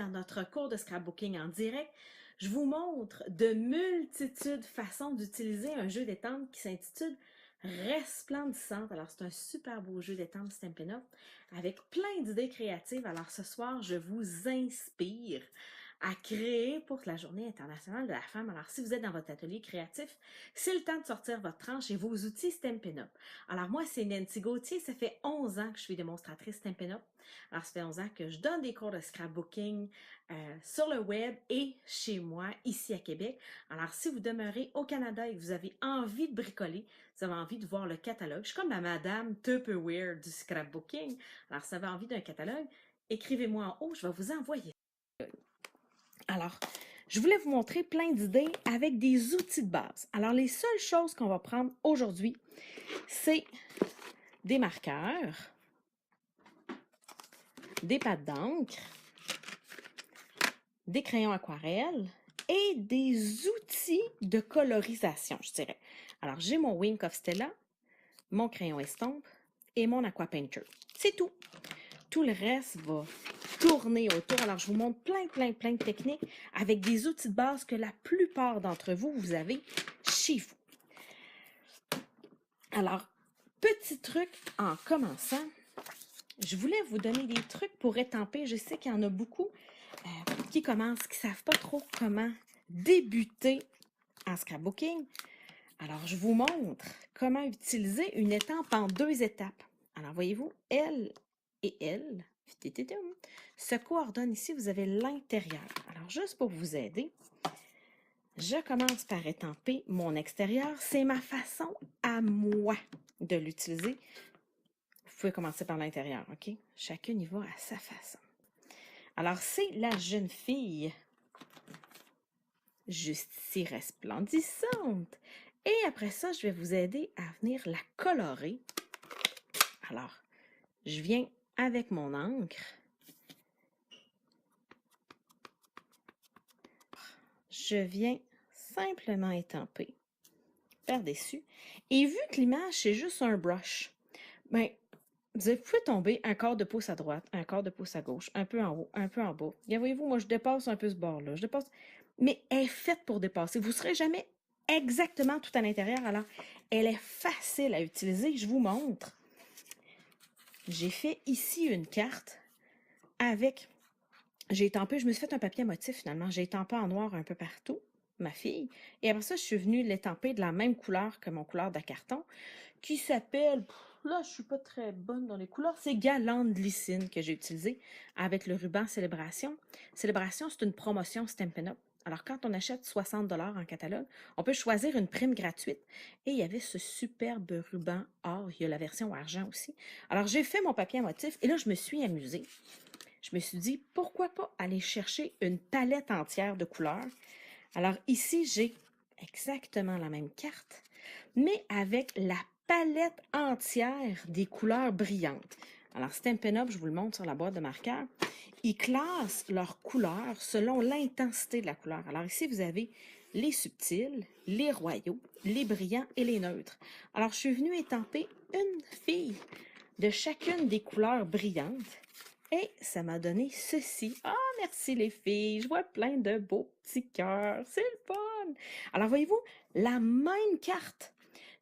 dans notre cours de scrapbooking en direct, je vous montre de multitudes façons d'utiliser un jeu d'étampes qui s'intitule Resplendissante. Alors, c'est un super beau jeu d'étampes Stampin' Up avec plein d'idées créatives. Alors, ce soir, je vous inspire à créer pour la Journée internationale de la femme. Alors, si vous êtes dans votre atelier créatif, c'est le temps de sortir votre tranche et vos outils Stampin' Up. Alors, moi, c'est Nancy Gauthier. Ça fait 11 ans que je suis démonstratrice Stampin' Up. Alors, ça fait 11 ans que je donne des cours de scrapbooking sur le web et chez moi, ici à Québec. Alors, si vous demeurez au Canada et que vous avez envie de bricoler, vous avez envie de voir le catalogue, je suis comme la madame Tupperware du scrapbooking. Alors, si vous avez envie d'un catalogue, écrivez-moi en haut, je vais vous envoyer. Alors, je voulais vous montrer plein d'idées avec des outils de base. Alors, les seules choses qu'on va prendre aujourd'hui, c'est des marqueurs, des pâtes d'encre, des crayons aquarelles et des outils de colorisation, je dirais. Alors, j'ai mon Wink of Stella, mon crayon estompe et mon Aqua Painter. C'est tout. Tout le reste va tourner autour. Alors, je vous montre plein de techniques avec des outils de base que la plupart d'entre vous, vous avez chez vous. Alors, petit truc en commençant, je voulais vous donner des trucs pour étamper. Je sais qu'il y en a beaucoup qui commencent, qui ne savent pas trop comment débuter en scrapbooking. Alors, je vous montre comment utiliser une étampe en 2 étapes. Alors, voyez-vous, elle et elle se coordonnent ici. Vous avez l'intérieur. Alors, juste pour vous aider, je commence par étamper mon extérieur. C'est ma façon à moi de l'utiliser. Vous pouvez commencer par l'intérieur, OK? Chacune y va à sa façon. Alors, c'est la jeune fille, juste ici, resplendissante. Et après ça, je vais vous aider à venir la colorer. Alors, je viens avec mon encre. Je viens simplement étamper par-dessus. Et vu que l'image, c'est juste un brush, bien, vous pouvez tomber un quart de pouce à droite, un quart de pouce à gauche, un peu en haut, un peu en bas. Et voyez-vous, moi, je dépasse un peu ce bord-là. Je dépasse, mais elle est faite pour dépasser. Vous ne serez jamais exactement tout à l'intérieur. Alors, elle est facile à utiliser. Je vous montre. J'ai fait ici une carte avec... J'ai étampé, je me suis fait un papier à motif finalement. J'ai étampé en noir un peu partout, ma fille. Et après ça, je suis venue l'étamper de la même couleur que mon couleur de carton, qui s'appelle... Là, je suis pas très bonne dans les couleurs. C'est Galande Glycine que j'ai utilisé avec le ruban Célébration. Célébration, c'est une promotion Stampin' Up. Alors, quand on achète 60 $ en catalogue, on peut choisir une prime gratuite. Et il y avait ce superbe ruban or. Il y a la version argent aussi. Alors, j'ai fait mon papier à motif et là, je me suis amusée. Je me suis dit, pourquoi pas aller chercher une palette entière de couleurs. Alors, ici, j'ai exactement la même carte, mais avec la palette entière des couleurs brillantes. Alors, Stampin' Up, je vous le montre sur la boîte de marqueurs, ils classent leurs couleurs selon l'intensité de la couleur. Alors ici, vous avez les subtils, les royaux, les brillants et les neutres. Alors, je suis venue étamper une fille de chacune des couleurs brillantes et ça m'a donné ceci. Ah, merci les filles, je vois plein de beaux petits cœurs, c'est le fun! Alors, voyez-vous, la même carte,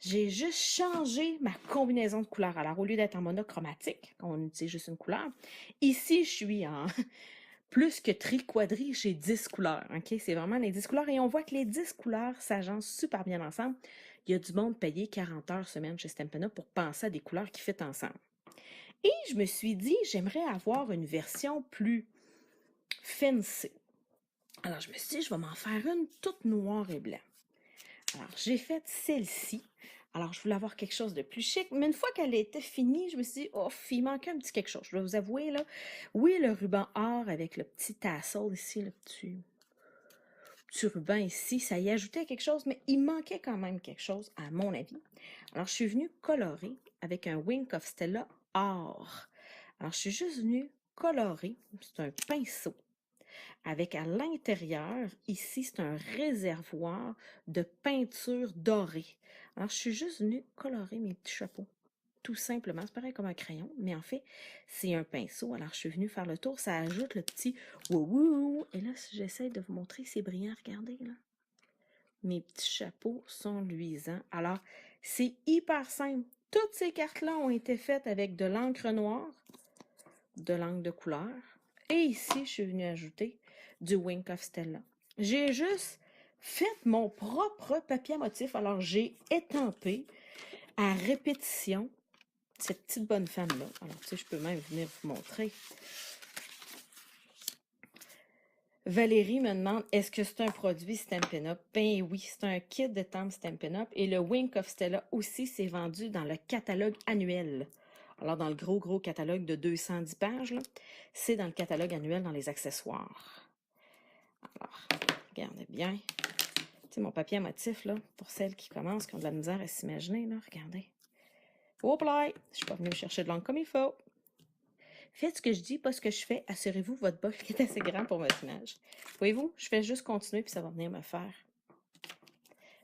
j'ai juste changé ma combinaison de couleurs. Alors, au lieu d'être en monochromatique, quand on utilise juste une couleur, ici, je suis en plus que tri-quadri, j'ai 10 couleurs. OK? C'est vraiment les 10 couleurs. Et on voit que les 10 couleurs s'agencent super bien ensemble. Il y a du monde payé 40 heures semaine chez Stampin' Up pour penser à des couleurs qui fit ensemble. Et je me suis dit, j'aimerais avoir une version plus fancy. Alors, je me suis dit, je vais m'en faire une toute noire et blanc. Alors, j'ai fait celle-ci. Alors, je voulais avoir quelque chose de plus chic, mais une fois qu'elle était finie, je me suis dit, oh, il manquait un petit quelque chose. Je vais vous avouer, là, oui, le ruban or avec le petit tassel ici, le petit ruban ici, ça y ajoutait quelque chose, mais il manquait quand même quelque chose, à mon avis. Alors, je suis venue colorer avec un Wink of Stella or. Alors, je suis juste venue colorer, c'est un pinceau, avec à l'intérieur, ici, c'est un réservoir de peinture dorée. Alors, je suis juste venue colorer mes petits chapeaux. tout simplement, c'est pareil comme un crayon, mais en fait, c'est un pinceau. Alors, je suis venue faire le tour, ça ajoute le petit wouhou. Et là, si j'essaie de vous montrer, c'est brillant, regardez, là. Mes petits chapeaux sont luisants. Alors, c'est hyper simple. Toutes ces cartes-là ont été faites avec de l'encre noire, de l'encre de couleur. Et ici, je suis venue ajouter du Wink of Stella. J'ai juste fait mon propre papier à motif. Alors, j'ai étampé à répétition cette petite bonne femme-là. Alors, tu sais, je peux même venir vous montrer. Valérie me demande, est-ce que c'est un produit Stampin' Up? Ben oui, c'est un kit de tempes Stampin' Up. Et le Wink of Stella aussi, c'est vendu dans le catalogue annuel. Alors, dans le gros catalogue de 210 pages, c'est dans le catalogue annuel dans les accessoires. Alors, regardez bien. Tu sais, mon papier à motif, là, pour celles qui commencent, qui ont de la misère à s'imaginer, là, regardez. Hop là! Je suis pas venue me chercher de l'encre comme il faut. Faites ce que je dis, pas ce que je fais. Assurez-vous que votre bol est assez grand pour votre image. Voyez-vous, je fais juste continuer, puis ça va venir me faire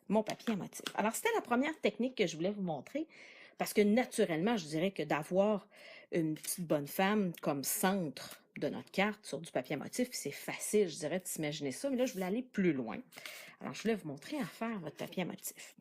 mon papier à motif. Alors, c'était la première technique que je voulais vous montrer, parce que naturellement, je dirais que d'avoir une petite bonne femme comme centre de notre carte sur du papier à motif, c'est facile, je dirais, de s'imaginer ça, mais là, je voulais aller plus loin. Alors, je voulais vous montrer à faire votre papier à motif.